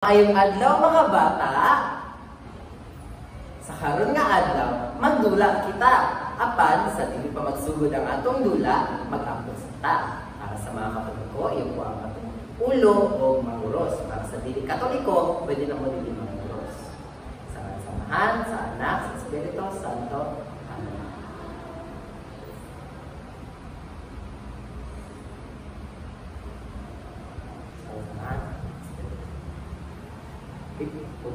Ayong adlaw mga bata, sa karon nga adlaw, magdula kita. Apan, sa dili pa magsugod ang atong dula, mag-ampos ta. Para sa mga Katoliko, iyo po ang atong ulo o manguros. Para sa dili Katoliko, pwede na mo dili manguros. Sa samahan, sa anak, sa Espiritu Santo. Amen.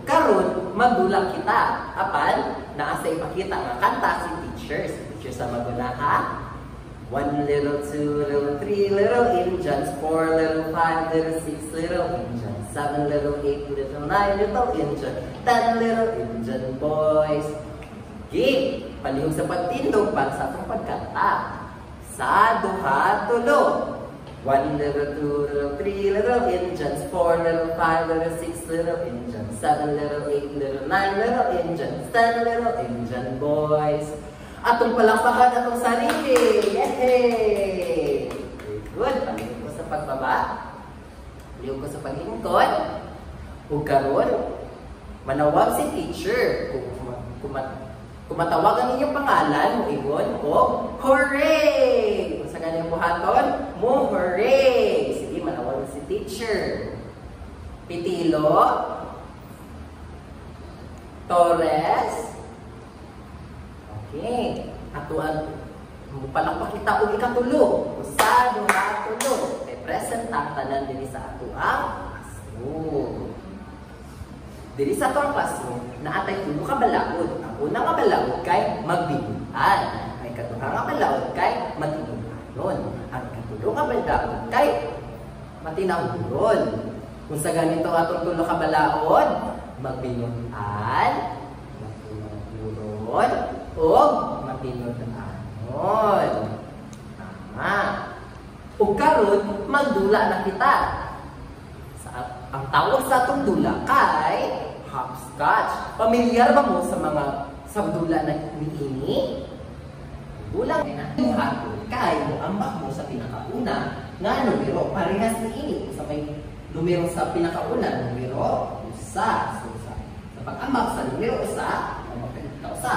Karon magdula kita. Apan naa sa ipakita nga kanta si teacher. Si teacher sa magunaha. 1 little, 2 little, 3 little Injuns, 4 little, 5 little, 6 little Injuns, 7 little, 8 little, 9 little Injuns, 10 little Injun boys. Sige, palihog sa pagtindog para sa atong pagkanta. Sa duha tulo. 1 little, 2 little, 3 little Injuns, 4 little, 5 little, 6 little Injuns, 7 little, 8 little, 9 little Injuns, 10 little Injun boys. Atong palakpakan atong sarili. Yay! Good. Palihog ko sa pagbaba. Palihog ko sa paglingkod. Ug karon, manawag si teacher. Kung matawagan ninyong pangalan, mo ingon o hooray! Kung sa kanyang buhaton, mo hooray! Sige, manawag si teacher. Pitilo, Torres. Okay. Atuan, palakpak kita og ikatulo. Usa, duha, tulo. Kay present ang tanan dinhi sa atuang classroom. Diri sa atuang classroom, naatay tulo ka balaod. Ang una nga balaod kay magbinutan. Ang ikaduha nga balaod kay matinuhanon. Ang ikatulo nga balaod kay matinahuron. Kung sa ganito atong tulo ka balaod, magbinutan, matinuhuron, o matinuhanon. Tama. Ug karon magdula na kita. Ang tawag sa atong dula kay hopscotch. Pamilyar ba mo sa dula na niini? Dula na hapon kay mo ambak mo sa pinakauna nga numero parehas niini. Sa may numero sa pinakauna, numero usa. So, sa pag-ambak sa numero usa, usa.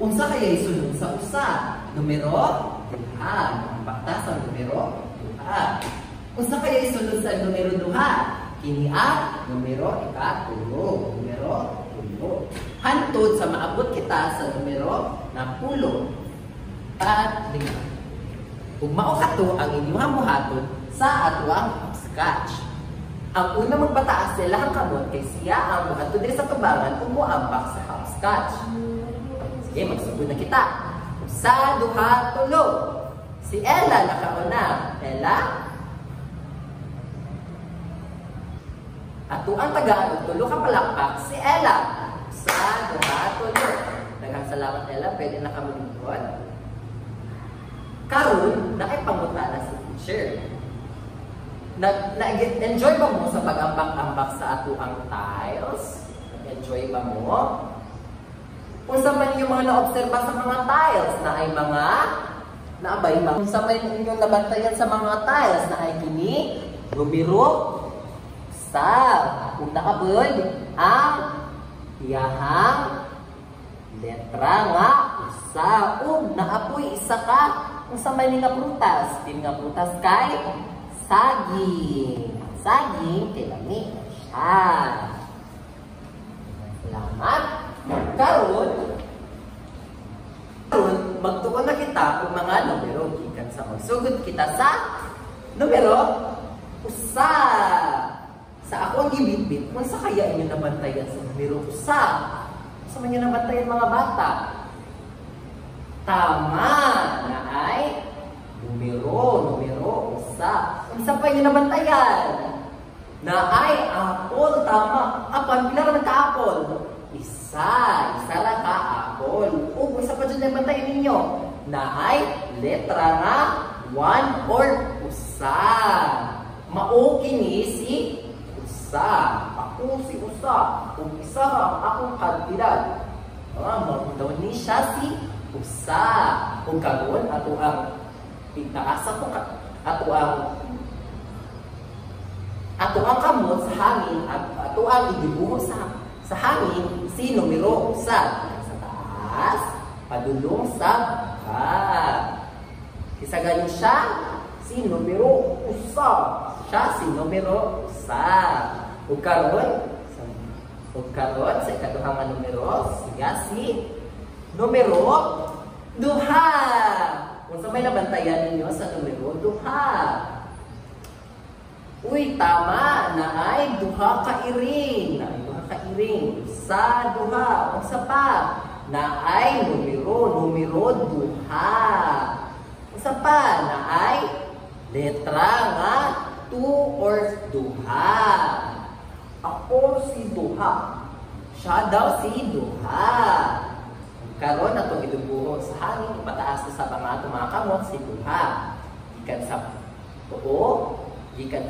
Unsa kaya isunod sa usa? Numero duha. Ambak ta sa numero duha. Unsa kaya isunod sa numero duha? Kini ang numero ikatulo. Numero tulo. Hantod sa maabot kita sa numero na pulo. At lima. Ug mao kato ang inyong buhaton sa atuang hopscotch. Ang una magbataas sa ilahang kamot kay siya ang buhaton diri sa tubangan ug moambak sa hopscotch. Sige, magsugod na kita. Sa duha tulo. Si Ella nakauna. Ella, ato ang tagaan tulo ka palakpak si Ella. Sa duha tulo. Daghang salamat Ella, pwede na ka maglingkod. Karon na ay panguta na si teacher. Enjoy ba mo sa pag-ambak-ambak sa ato ang tiles? Enjoy ba mo? Kung sa man yung mga na-obserba sa mga tiles na ay mga naabay ba? Kung sa man yung nabantayan sa mga tiles na ay kini numero sa kung nakabod ang iyahang letra nga usa ug naapoy isa ka kung sa may nga prutas. Din nga prutas kay saging. Saging kay lami siya. Salamat. Karon magtuon na kita og mga numero gikan sa magsugod kita sa numero usa. Sa ako ang gibitbit, kung sa kaya inyo nabantayan sa numero usa? Sa man nyo nabantayan mga bata? Tama na ay numero usa. Kung sa pa inyo nabantayan? Na ay apple, tama. Apan, pila naman ka-apple? Isa lang ka-apple. O, isa pa dyan nabantayan ninyo? Na ay letra nga 1 or usa. Mao kini si usa. Ako si usa. Kung isa akong kandidat. Daw ni siya si usa. Kung karon ato ang pitaasa ko ato ang ato ang kamot sa hangin at ato ang idibuho sa hangin si numero 1 sa taas padulong sa baba. Kisa ganyan siya si numero 1. Siya si numero 1. Ug karon sa ikaduhang nga numero siya si numero 2. Kung sa may nabantayan ninyo sa numero 2. Uy, tama na ay duha ka iring. Sa duha. Kung sa pa, na ay numero 2. Kung sa pa, na ay letra nga 2 or duha. Ako si duha. Siya daw si duha. Karon na itong idubuho sa hangin, ipataas sa mga tumakamot si duha. Ikan sa tuo, gikan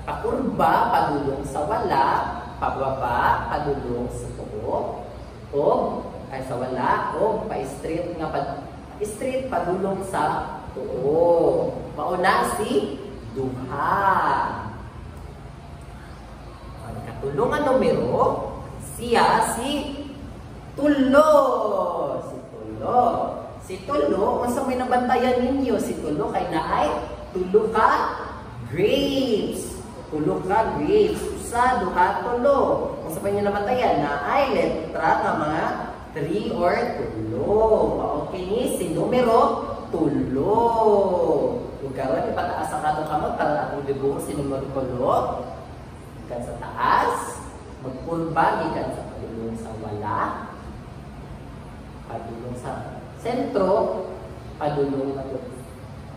pakurba padulong sa wala, pababa padulong sa tuo, o ay sa wala o pa-straight nga straight padulong sa tuo. Mauna si duha. Ang katulungan numero siya si tulo. Si tulo, kung sa may nabantayan ninyo, si tulo kay naay tulo ka grapes. Sa duha tulo. Kung sa may nabantayan na ay letra nga mga 3 or tulo. Okay ni si numero tulo. Kung karon ipataas ang atong kamot para atong dibuho si numero tulo. Ikan sa taas, magpulba gikan sa padulong sa wala. Padulong sa sentro, padulong na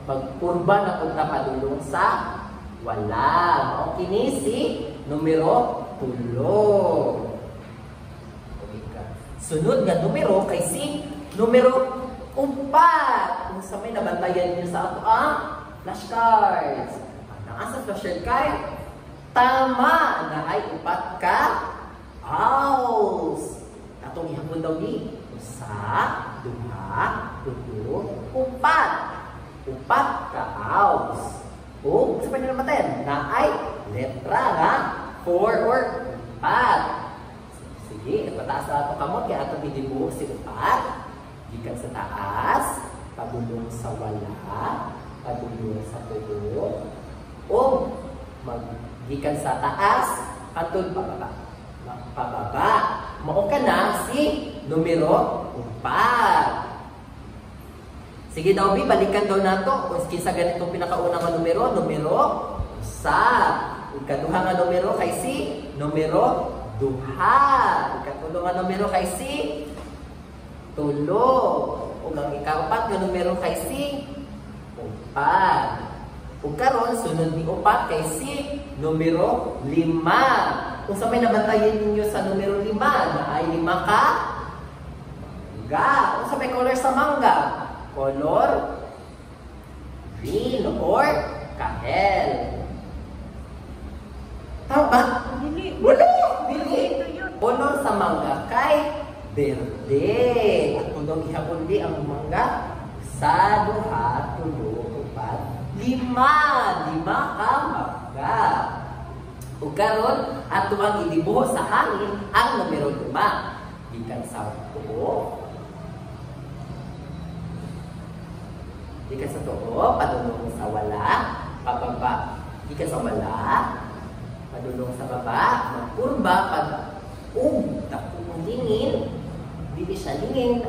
pagpurba na punta padulong sa wala. Okay ni si numero 3. Okay ka. Sunod nga numero kay si numero 4. Kung sa may nabantayan niyo sa ato ang flashcards. Nasa flashcard kay tama na ay 4 ka owls. Atong ihapon daw ni sa duha, tulo, 4 ka owls. O, sa panyo naman na ay letra nga 4 or 4. Sige, pataas na ito kamot kaya ito bidibuo si 4. Gikan sa taas, padulong sa wala, padulong sa tulo, o gikan sa taas, katun pababa. Mao ka na si numero 4. Sige daw, balikan daw nato kung sa ganitong pinakaunang nga numero 1. Ikaduha nga numero kay si numero 2. Ikatulong nga numero kay si tulo. Ug ang ikapat nga numero kay si 4. Ug karon sunod ni 4 kay si numero 5. Kung sa may nabantayan ninyo sa numero 5 na ay 5 ka mangga. Kung sa may color sa mangga, color green or kahel. Tama? Wala! Dili! Color sa mangga kay berde. At kung daw ihapon di ang mangga sa duha, tulo, 4, 5 ka mangga. Ug karon ato ang idibuho sa hangin ang numero 5. Gikan sa tuo, padulong sa wala, pababa. Gikan sa wala, padulong sa baba, magkurba, takong dingin, dili siya dingin,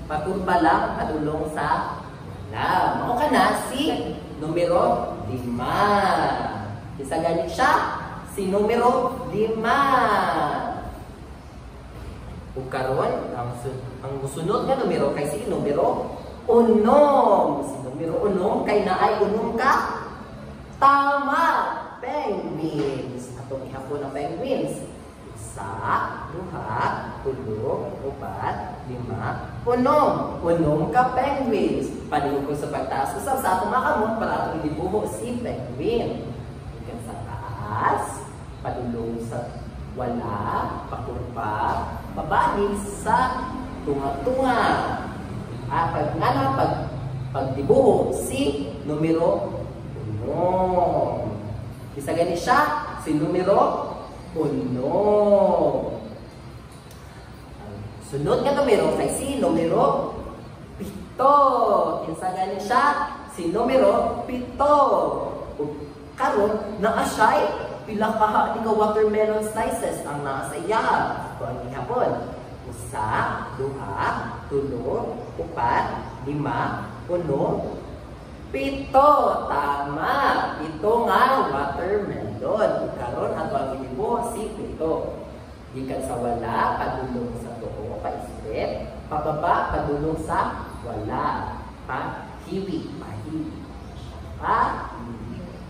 pagkurba lang, padulong sa wala. Mao ka na si numero 5. Isa ganit siya, si numero 5. Ug karon ang sunod nga numero kay si numero 1. Si numero 1 kay naay 1 ka tama, penguins. Atong ihapon ang penguins. 1, 2, 3, 4, 5, 1 ka penguins. Palihog ko sa pagtaas usab sa atong makamot para atong idibuho si penguin. Ikan sa taas, padulong sa wala, pakurba, babalik sa tunga-tunga. Pagdibuho si numero 1. Bisa gani siya si numero 1. Sunod nga numero kay si numero 7. Kinsa gani siya si numero 7. Karon naa siya'y pila ka watermelon slices ang naa sa iya. Kung ang ihapon, 1, 2, 3, 4, 5, 6, 7. Tama. Ito nga watermelon. Karon ato ang ilibo si 7. Gikan sa wala, padulong sa tuo, paisip. Pababa, padulong sa wala. Pahiwi.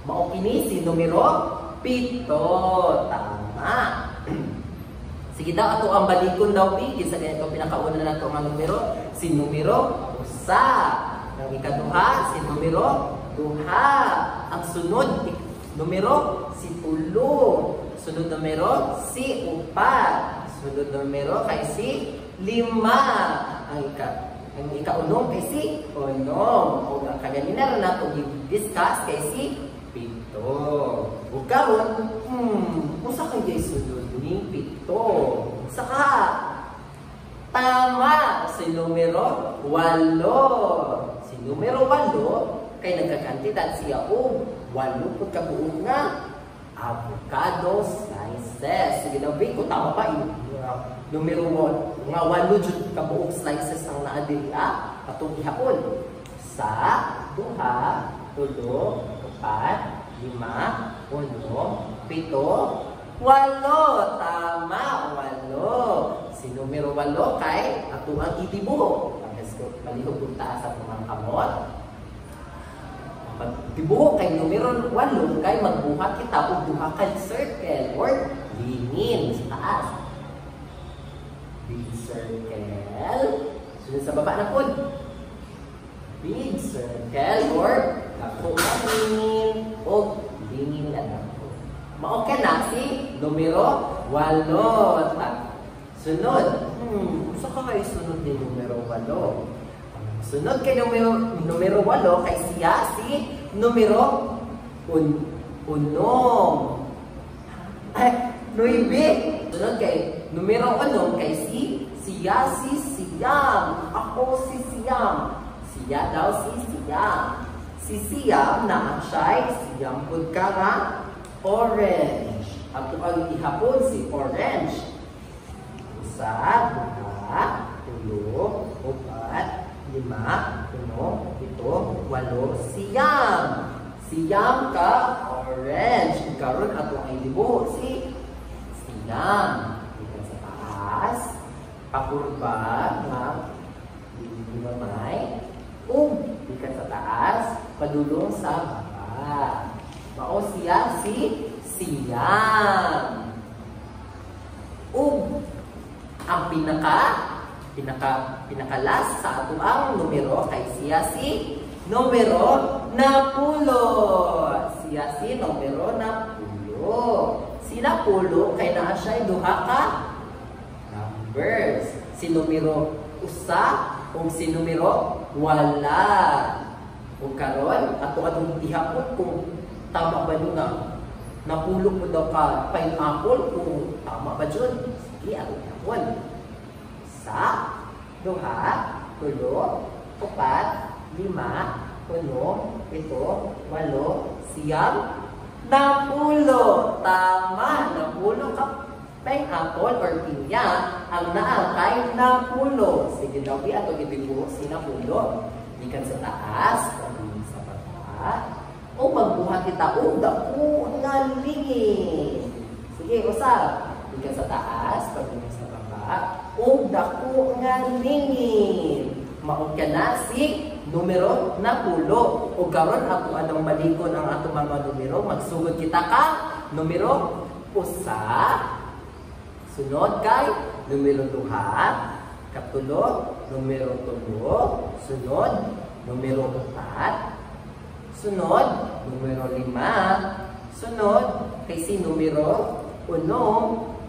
Mao kini si numero 7. Tama. Sige daw, ato ang balikon daw, Piggy. Sa ganito, pinakauna na ito ang numero. Si numero 1. Ang ikaduha, si numero 2. Ang sunod, numero si 3. Sunod numero si 4. Sunod numero kay si 5. Ang ikaunong kay si 8. O ang kaganina rin nato i-discuss kay si 7. O karon, usa kay sunod ni 7. Saka, tama, si numero 8. Si numero 8, kay nagkakantidad siya o 8 po kabuong nga avocado slices. Sige daw, ko tama pa yun. Numero 1, nga 8 jud kabuong slices ang naadili atong ihapon. Sa 2, 3, 4, 5, 6, 7, 8. Tama, 8. Si numero 8 kay ato ang itibuho. Malihog punta sa mga kamot. Pagtibuho kay numero 8 kay magbuhat kita og duha ka circle or linin sa taas. Big circle. Sunod sa baba na pod. Big circle or dako nga linin o linin na dako. Mao ka na si numero 8. Sunod. Usa ka kay sunod ni numero 8. Sunod kay numero 8 kay siya si numero 1. Ay, 9. Sunod kay numero 1 kay siya si Siyam. Ako si Siyam. Siya daw si Siyam. Si Siyam na siya'y Siyam pud ka nga orange. At ang ihapon si orange. 1, 2, 3, 4, 5, 6, 7, 8. Siyam. Siyam ka orange. Karon ato ang ilibo si Siyam. Dito sa taas. Pakurba nga may dito sa taas. Padulong sa baba. Mao siya si Siyam. Ang pinakalas sa ato ang numero kay siya si numero 10. Siya si numero 10. Si 10 kay naa siya duha ka numbers. Si numero 1 ug si numero 8. Ug karon ato atong ihapon kung tama ba nga napulog mo daw ka pineapple kung tama ba jud. Sige, atong ihapon. Sa 2, 3, 4, 5, 6, 7, 8, 9, 10. Tama, 10 ka pineapple or pinya ang naa kay 10. Sige daw, ato gibigo si 10. Ikan sa taas, sa baba. O magbuhat kita og dako nga lingin. Sige, usap. Ikan sa taas, pagbuhat sa baba. Og dako nga lingin. Mao ka na si numero 10. O karon ato anong balikon ang ato mga numero. Magsugod kita ka numero 1. Sunod kay numero 2. Katulog, numero 3. Sunod, numero 4. Sunod, numero 5. Sunod, kay si numero 1.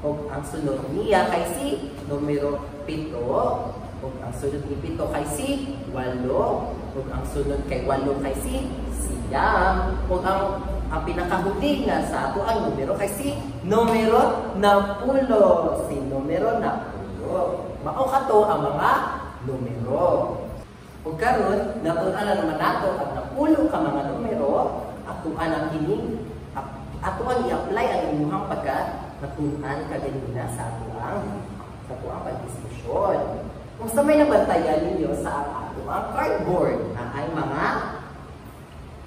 O ang sunod niya kay si numero 7. O ang sunod ni 7 kay si 8. O ang sunod kay 8 kay si Siyam. O ang ang pinakahuli nga sa ato ang numero kay si numero na pulo. Si numero na pulo. Mao kato ang mga numero. Ug karon natunan naman nato ang napulo ka mga numero ato ang kini ato ang i-apply ang inyong pagka-natunan kaganina sa ato ang pagdiskusyon. Kung sa may nabantayan ninyo sa ato ang cardboard na ay mga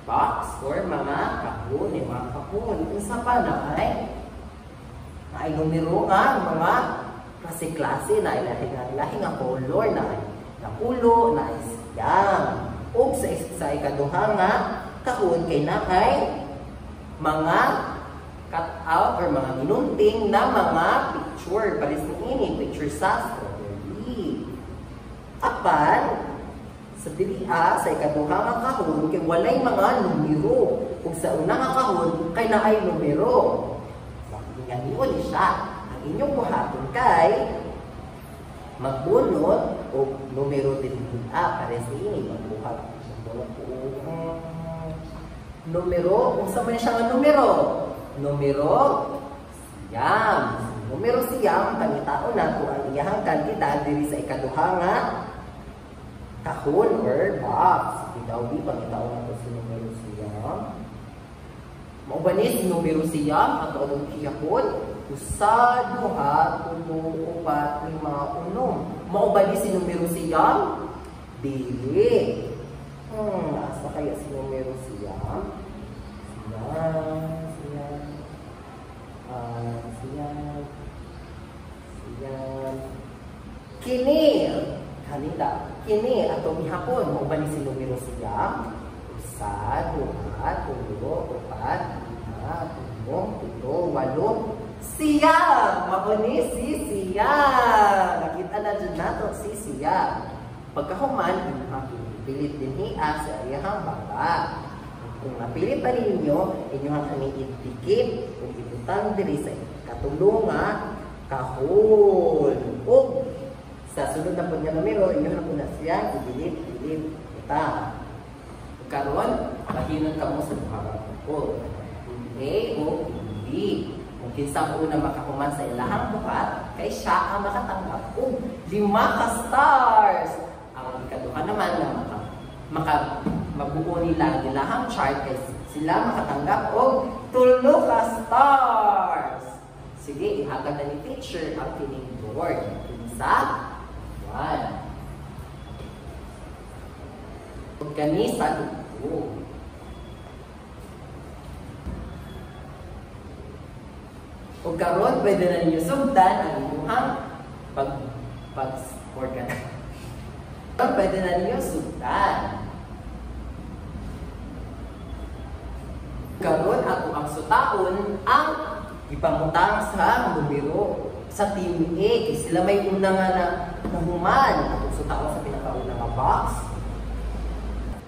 box or mga kahon, mga kahon. Isa pa na ay numero nga mga klase-klase na ilahi nga color na ay napulo, na ay siyam. O sa ikaduha nga kahon kay na ay mga cut-out or mga ginunting na mga picture. Palis ni picture sa strawberry. Apan, sa diliha, sa ikaduha nga kahon, kay walay mga numero. Kung sa una nga kahon, kay na ay numero. Ganiyon siya. Ang inyong buhaton kay magbunot o numero din pares ini magbuhat. Numero, kung sa man siya nga numero? Numero siyam. Numero siyam, pangitaon na kung ang iyahang kantidad diri sa ikaduha nga kahon or box. Daw di pangitaon na si numero siyam. Mao ba ni si numero siyam ato ang kahon? Usa, duha, tulo, upat, lima, unom. Mao ba ni si numero siyam? Dili. Asa kaya si numero siyam? Siyam. Kini. Kanila. Kini atong ihapon. Mao ba ni si numero siyam? Usa, duha, tulo, upat, lima, unom, pito, walo. Siyam! Mao ni si siyam. Nakita na dyan nato si siyam. Pagkahuman, pilit din hiya sa iyahang baba. Kung napilit pa ninyo, inyong kami itikip kung ibutang diri sa katulungan kahon. O sa sunod na po niya numero, inyong na po na siya, ibilip, ita. Karon, mahinan ka mo sa buhabang ko. A o B. Kung kinsa po na makakuman sa ilahang buhat, kay siya ang makatanggap o 5 ka stars. Ang ikaduha naman na mabuo nila ang ilahang chart kay sila makatanggap o 3 ka stars. Sige, ihatag na ni teacher ang kining board. Kinsa? 1. Huwag kani sa dugo. Kung karon, pwede na ninyo sugdan ang inyong pag-score ka na. Pwede na ninyo sugdan. Karon, ako ang sutaon ang ipamutang sa numero sa team A. Sila may una nga na nahuman. Ako sutaon sa pinakauna nga box.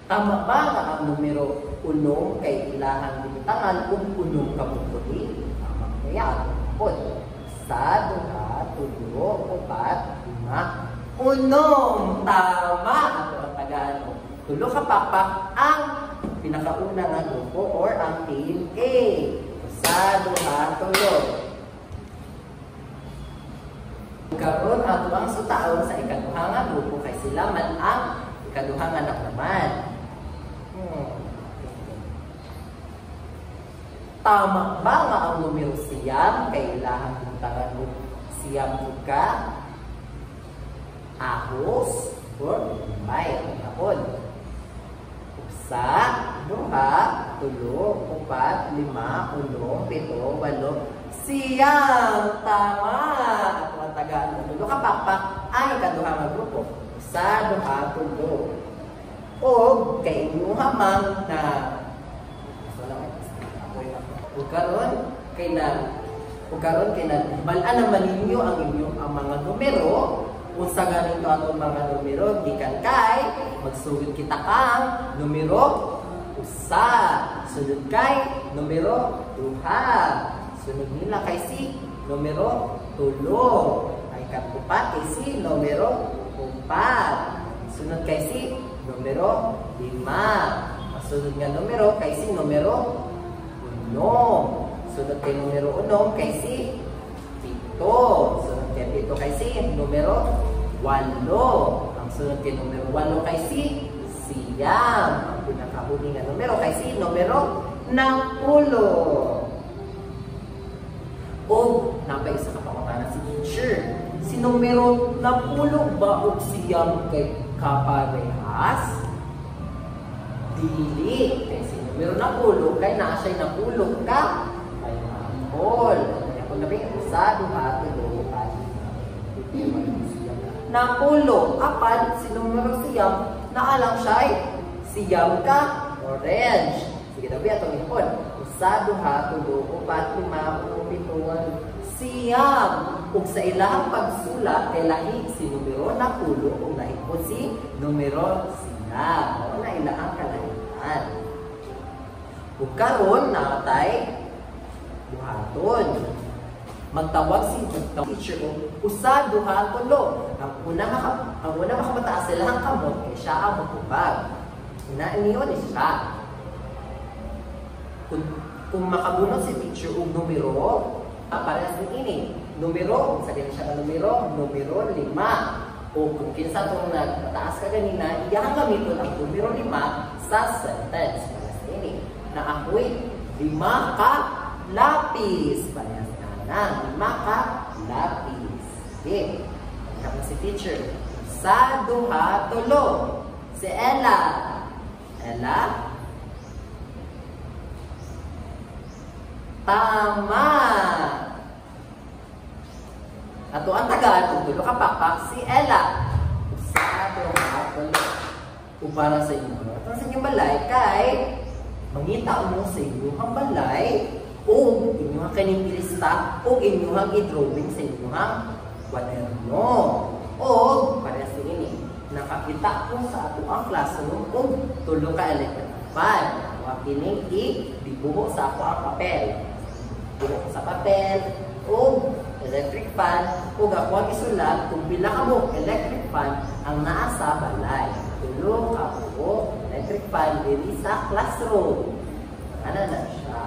Tama ba nga ang numero 1 kay ilahan binutangan kung 1 kabukuli? Tama kaya. Pod. Sa, duha, tulo, upat, 5, 1. Tama! Ako ang Tagalog. Tulo ka pakpak ang pinakauna nga grupo or ang team A. Sa, duha, tulo. Karon ato ang sutaon sa ikaduha nga grupo kay sila man ang ikaduha nga naman. Tama ba nga ang numero siyam kay ilahang buntangan mo siyam ka ahos or may ang Usa, duha, tulo, upat, 5, 6, 7, 8, siyam! Tama! Ako ang Tagalog. Tulo ka pakpak ay ikaduha nga grupo. Usa, duha, tulo. O kay inyong hamang na Ukaron kay na balaan naman ninyo ang mga numero. Unsa ganito atong mga numero gikan kay magsugod kita kang numero usa, sunod kay numero duha, sunod nila kay si numero tulo, ay katupat kay si numero upat, sunod kay si numero 5, sunod nga numero kay si numero 8. uno. Sunod kay numero uno kay si pito. Sunod kay pito kay si numero walo. Ang sunod kay numero walo kay si siyam. Ang pinakahuli nga numero kay si numero napulo. O napaisa ka pa na si teacher. Si numero napulo ba o siyam kay kaparehas? Dili. Kaya si numero napulo kay naa siya'y napulo ka ay napol. Kaya kung nabing usado ha, tulo ka. Napulo. Apan, si numero siyam, naalang siya'y siyam ka orange. Sige daw biya itong ipon. Usado ha, tulo, upat, lima, upitungan, siyam. Kung sa ilahang pagsulat, ay lahi si numero napulo, kung lahi po si numero siyam. O na ilahang kalahian. Kung karon nakatay, buhaton. Magtawag si teacher o usado ha, tulo. Ang una makamataas sa ilahang kamot, kaya siya ang magkubag. Inaaniyon ni siya. Kung makabunot si teacher o numero, parehas din ini. Numero, sa ganyan siya ka numero 5. O kung kinsa itong nagpataas ka ganina, iyang gamiton ang numero 5 sa sentence. Parehas din ini. Na ako'y 5 ka lapis. Parehas na. 5 ka lapis. Okay. Tapos si teacher. Sa duha, tulo. Si Ella. Ella. Tama! Ato ang tagal, kung tulo ka pakpak, si Ella. Sa duha, tulo. Kung para sa inyo. At sa inyong balay, kay mangita mo sa inyong balay o inyong kanipilista o inyong i-drawing sa inyong kwaderno. O, para sa inyo, nakakita ko sa ato ang classroom kung tulo ka electric fan. Wakining i-dibuho sa ato ang papel. Dibuho sa papel o electric fan o ako ang isulat kung pila ka mo electric fan ang naa sa balay. Tulo ka po electric fan diri sa classroom. Ano na siya?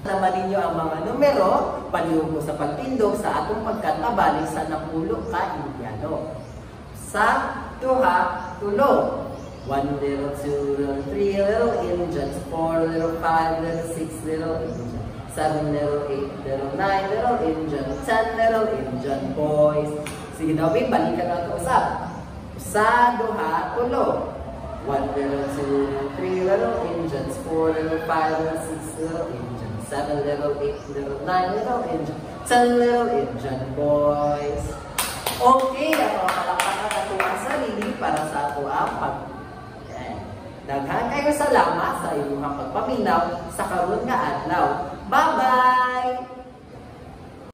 Naman ninyo ang mga numero, palihog ko sa pagtindog sa atong pagkatabali sa napulo ka Indiano. Sa duha, tulo. 1 little, 2 little, 3 little engines, 4 little, 5 little, 6 little engines, 7 little, 8 little, 9 little engines, 10 little engine boys. Sige daw, balikan na ito usap. Sa duha, tulo. 1 little, 2 little, 3 little engines, 4 little, 5 little, 6 little engines, 7 little, 8 little, 9 little engines, 10 little engine boys. Okay, ako palakpakan na ito ang sarili para sa ato ang daghan kayo salamat sa inyong pagpaminaw sa karon nga adlaw. Bye-bye!